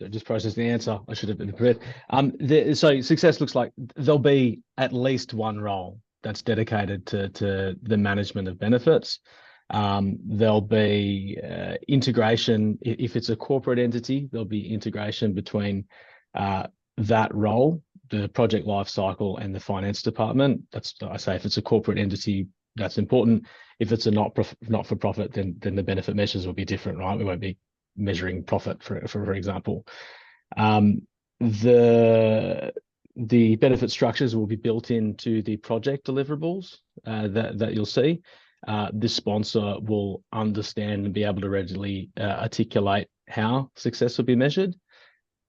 Speaker 3: Just process the answer. I should have been prepared. So success looks like there'll be at least one role that's dedicated to the management of benefits. There'll be integration. If it's a corporate entity, there'll be integration between that role, the project life cycle, and the finance department. I say if it's a corporate entity, that's important. If it's a not-for-profit, then the benefit measures will be different, right? We won't be measuring profit, for example. The benefit structures will be built into the project deliverables that you'll see. This sponsor will understand and be able to readily articulate how success will be measured.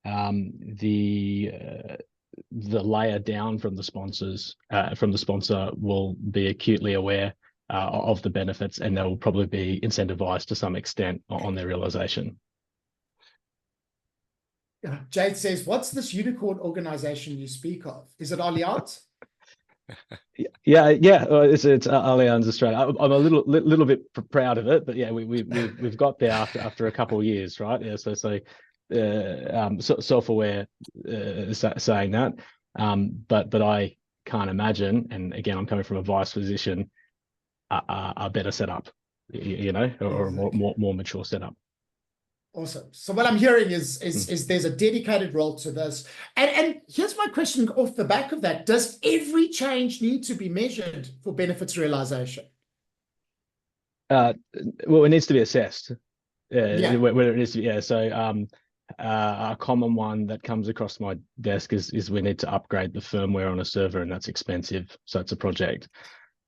Speaker 3: The layer down from the sponsor will be acutely aware of the benefits, and they will probably be incentivized to some extent on their realization.
Speaker 2: Jade says, what's this unicorn organization you speak of? Is it Allianz?
Speaker 3: Yeah, it's Allianz Australia. I'm a little bit proud of it, but yeah, we've got there after a couple of years, right? Yeah, so self-aware saying that, but I can't imagine, and again, I'm coming from a vice position, a better setup, or a more mature setup.
Speaker 2: Awesome. So what I'm hearing is there's a dedicated role to this. And here's my question off the back of that. Does every change need to be measured for benefits realization?
Speaker 3: Well, it needs to be assessed. Whether it needs to be, yeah. So a common one that comes across my desk is we need to upgrade the firmware on a server, and that's expensive. So it's a project.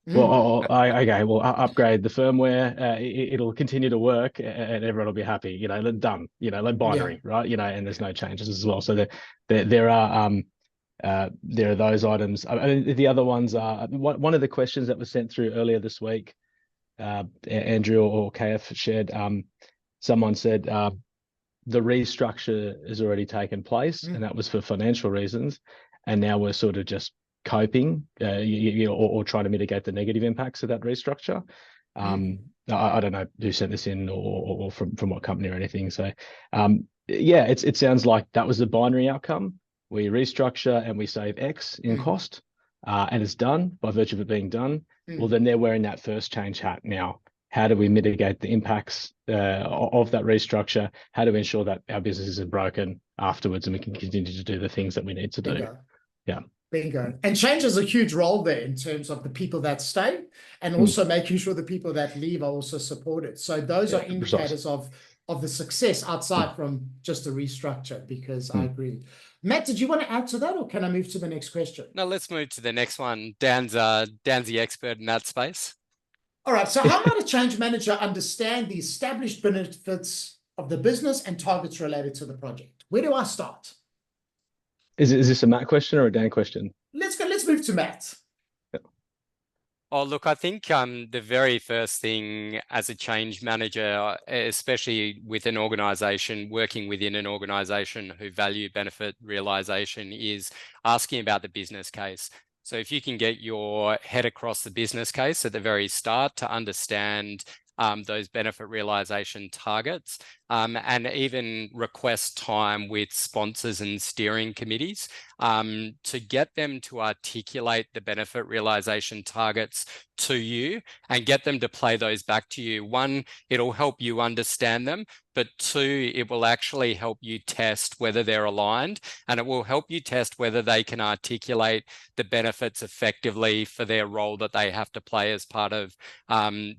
Speaker 3: Well, okay, we'll upgrade the firmware. It'll continue to work, and everyone will be happy. Done. Like binary, right? And there's no changes as well. So there are those items. I mean, the other ones are one of the questions that was sent through earlier this week. Andrew or KF shared. Someone said the restructure has already taken place, and that was for financial reasons, and now we're sort of just coping or trying to mitigate the negative impacts of that restructure. I don't know who sent this in or from what company or anything. So yeah, it sounds like that was the binary outcome. We restructure and we save X in cost, and it's done by virtue of it being done. Well, then they're wearing that first change hat now. How do we mitigate the impacts of that restructure? How do we ensure that our business isn't broken afterwards and we can continue to do the things that we need to do?
Speaker 2: Bingo.
Speaker 3: Yeah.
Speaker 2: Bingo. And change has a huge role there in terms of the people that stay and also making sure the people that leave are also supported. So those are indicators of the success outside from just the restructure, because I agree. Matt, did you want to add to that, or can I move to the next question?
Speaker 4: No, let's move to the next one. Dan's the expert in that space.
Speaker 2: All right. So how might a change manager understand the established benefits of the business and targets related to the project? Where do I start?
Speaker 3: Is this a Matt question or a Dan question?
Speaker 2: Let's move to Matt.
Speaker 4: Oh, look, I think the very first thing as a change manager, especially with an organization, working within an organization who value benefit realization, is asking about the business case. So if you can get your head across the business case at the very start to understand those benefit realization targets, and even request time with sponsors and steering committees to get them to articulate the benefit realization targets to you and get them to play those back to you. One, it'll help you understand them, but two, it will actually help you test whether they're aligned, and it will help you test whether they can articulate the benefits effectively for their role that they have to play as part of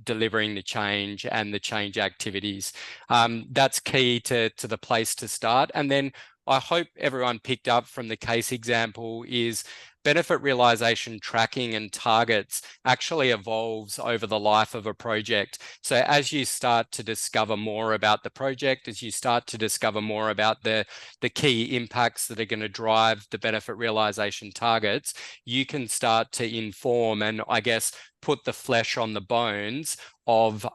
Speaker 4: delivering the change and the change activities. That's key to the place to start. And then I hope everyone picked up from the case example is benefit realization tracking and targets actually evolves over the life of a project. So as you start to discover more about the project, as you start to discover more about the key impacts that are going to drive the benefit realization targets, you can start to inform and, I guess, put the flesh on the bones of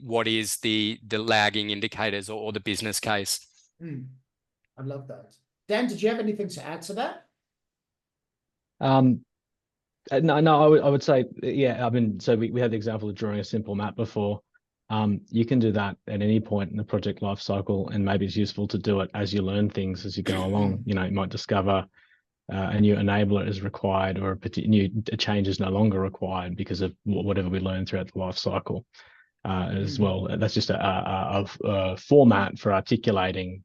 Speaker 4: what is the lagging indicators or the business case.
Speaker 2: I love that. Dan, did you have anything to add to that?
Speaker 3: No, I would say, yeah, I mean, so we had the example of drawing a simple map before. You can do that at any point in the project life cycle, and maybe it's useful to do it as you learn things as you go along. You know, you might discover a new enabler is required, or a change is no longer required because of whatever we learn throughout the life cycle as well. That's just a format for articulating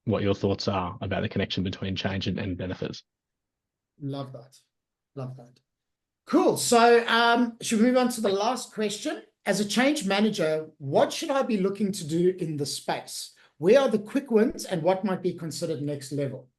Speaker 3: what your thoughts are about the connection between change and benefits.
Speaker 2: Love that. Love that. Cool. So should we move on to the last question? As a change manager, what should I be looking to do in the space? Where are the quick wins and what might be considered next level?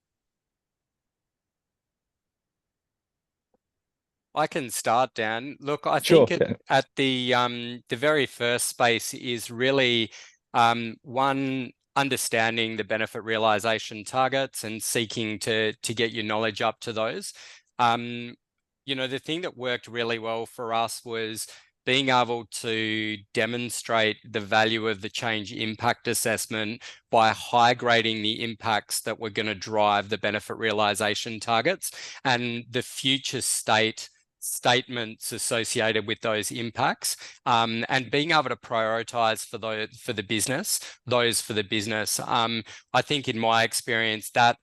Speaker 4: I can start, Dan. Look, I
Speaker 3: Sure,
Speaker 4: think at the very first space is really one, understanding the benefit realization targets and seeking to get your knowledge up to those. You know, the thing that worked really well for us was being able to demonstrate the value of the change impact assessment by high grading the impacts that were going to drive the benefit realization targets and the future statements associated with those impacts, and being able to prioritize for the business. I think in my experience that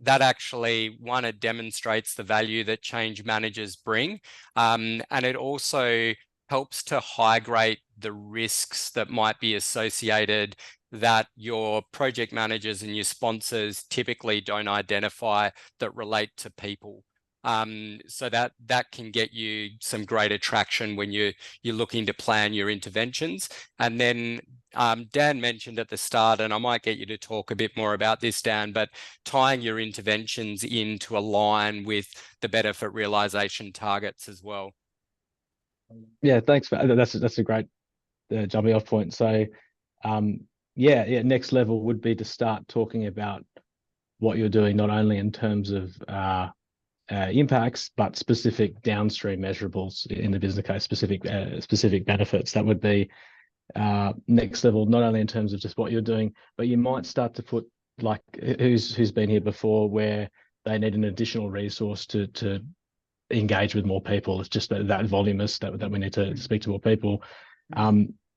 Speaker 4: actually, one, it demonstrates the value that change managers bring, and it also helps to high grade the risks that might be associated that your project managers and your sponsors typically don't identify that relate to people. So that can get you some greater traction when you're looking to plan your interventions. And then Dan mentioned at the start, and I might get you to talk a bit more about this, Dan, but tying your interventions in to align with the benefit realization targets as well.
Speaker 3: Yeah, thanks. That's a great jumping off point. So, yeah, next level would be to start talking about what you're doing, not only in terms of impacts, but specific downstream measurables in the business case, specific benefits. That would be next level, not only in terms of just what you're doing, but you might start to put, like, who's been here before, where they need an additional resource to engage with more people. It's just that voluminous that we need to speak to more people.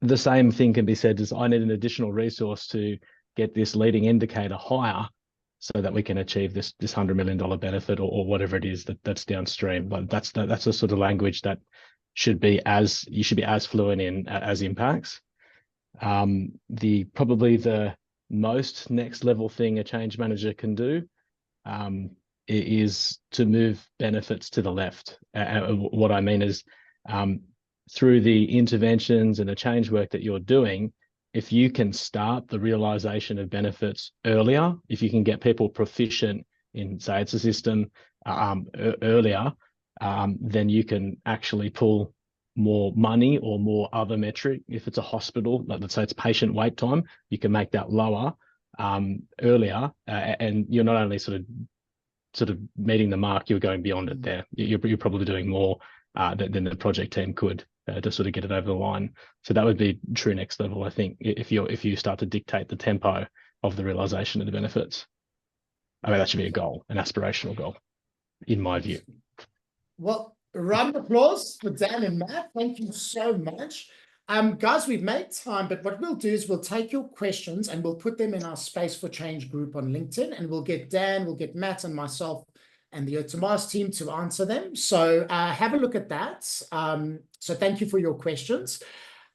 Speaker 3: the same thing can be said as I need an additional resource to get this leading indicator higher so that we can achieve this $100 million benefit or whatever it is that's downstream. But that's the sort of language that you should be as fluent in as impacts. Probably the most next level thing a change manager can do is to move benefits to the left. What I mean is through the interventions and the change work that you're doing, if you can start the realization of benefits earlier, if you can get people proficient in, say, it's a system earlier, then you can actually pull more money or more other metric. If it's a hospital, like let's say it's patient wait time, you can make that lower earlier, and you're not only sort of meeting the mark, you're going beyond it there. You're probably doing more than the project team could to sort of get it over the line. So that would be true next level, I think, if you start to dictate the tempo of the realization of the benefits. I mean, that should be a goal, an aspirational goal, in my view.
Speaker 2: Well, a round of applause for Dan and Matt. Thank you so much. Guys, we've made time, but what we'll do is we'll take your questions and we'll put them in our Space for Change group on LinkedIn, and we'll get Dan, we'll get Matt and myself and the Tomas team to answer them. So have a look at that. So thank you for your questions.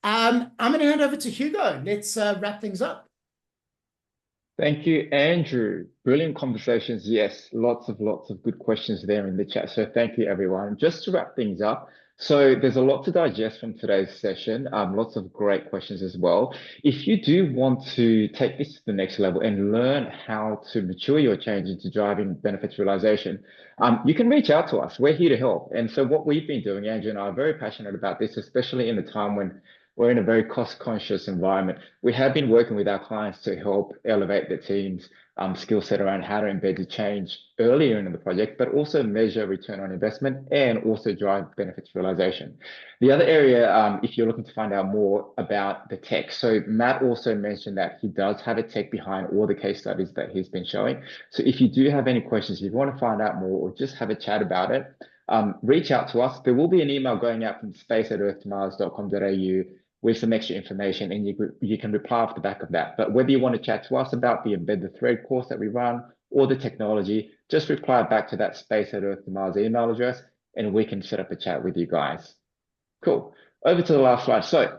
Speaker 2: I'm going to hand over to Hugo. Let's wrap things up.
Speaker 1: Thank you, Andrew. Brilliant conversations. Yes, lots of good questions there in the chat. So thank you, everyone. Just to wrap things up, so there's a lot to digest from today's session. Lots of great questions as well. If you do want to take this to the next level and learn how to mature your change into driving benefits realization, you can reach out to us. We're here to help. And so what we've been doing, Andrew and I are very passionate about this, especially in a time when we're in a very cost-conscious environment. We have been working with our clients to help elevate the team's skill set around how to embed the change earlier in the project, but also measure return on investment and also drive benefits realization. The other area, if you're looking to find out more about the tech, so Matt also mentioned that he does have a tech behind all the case studies that he's been showing. So if you do have any questions, if you want to find out more or just have a chat about it, reach out to us. There will be an email going out from space@earthtomars.com.au with some extra information, and you can reply off the back of that. But whether you want to chat to us about the Embed the Thread course that we run or the technology, just reply back to that space@earthtomars email address, and we can set up a chat with you guys. Cool. Over to the last slide. So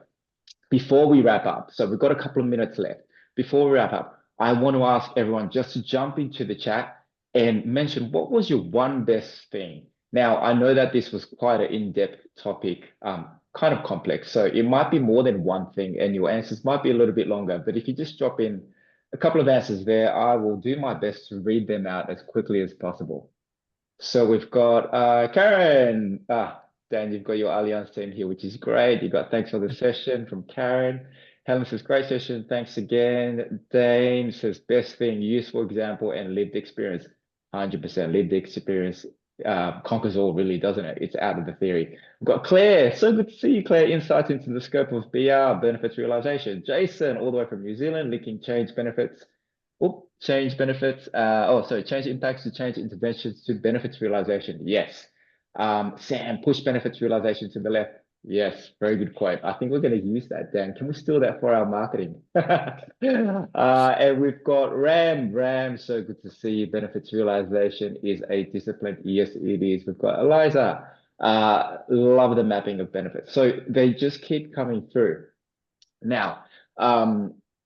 Speaker 1: before we wrap up, so we've got a couple of minutes left. Before we wrap up, I want to ask everyone just to jump into the chat and mention what was your one best thing. Now, I know that this was quite an in-depth topic, kind of complex. So it might be more than one thing and your answers might be a little bit longer, but if you just drop in a couple of answers there, I will do my best to read them out as quickly as possible. So we've got Karen. Dan, you've got your Allianz team here, which is great. You got thanks for the session from Karen. Helen says, great session. Thanks again. Dane says, best thing, useful example and lived experience. 100% lived experience conquers all, really, doesn't it? It's out of the theory. We've got Claire. So good to see you, Claire. Insights into the scope of BR, benefits realization. Jason, all the way from New Zealand, linking change benefits. Change benefits. Change impacts to change interventions to benefits realization. Yes. Sam, push benefits realization to the left. Yes, very good quote. I think we're going to use that, Dan. Can we steal that for our marketing? And we've got Ram. Ram, so good to see you. Benefits realization is a discipline. Yes, it is. We've got Eliza. Love the mapping of benefits. So they just keep coming through. Now,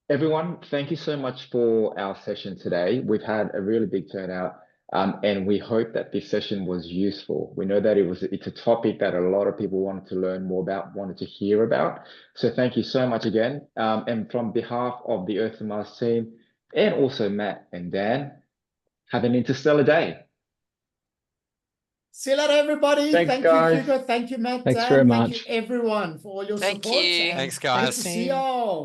Speaker 1: everyone, thank you so much for our session today. We've had a really big turnout. And we hope that this session was useful. We know that it's a topic that a lot of people wanted to learn more about, wanted to hear about. So thank you so much again. And from behalf of the Earth to Mars team, and also Matt and Dan, have an interstellar day.
Speaker 2: See you later, everybody.
Speaker 1: Thanks,
Speaker 2: thank
Speaker 1: guys.
Speaker 2: you, Hugo. Thank you, Matt.
Speaker 3: Thanks
Speaker 2: Dan.
Speaker 3: very much.
Speaker 2: Thank you, everyone, for all your
Speaker 5: Thank
Speaker 2: support.
Speaker 5: you.
Speaker 2: And
Speaker 4: Thanks, guys.
Speaker 2: Great to see y'all.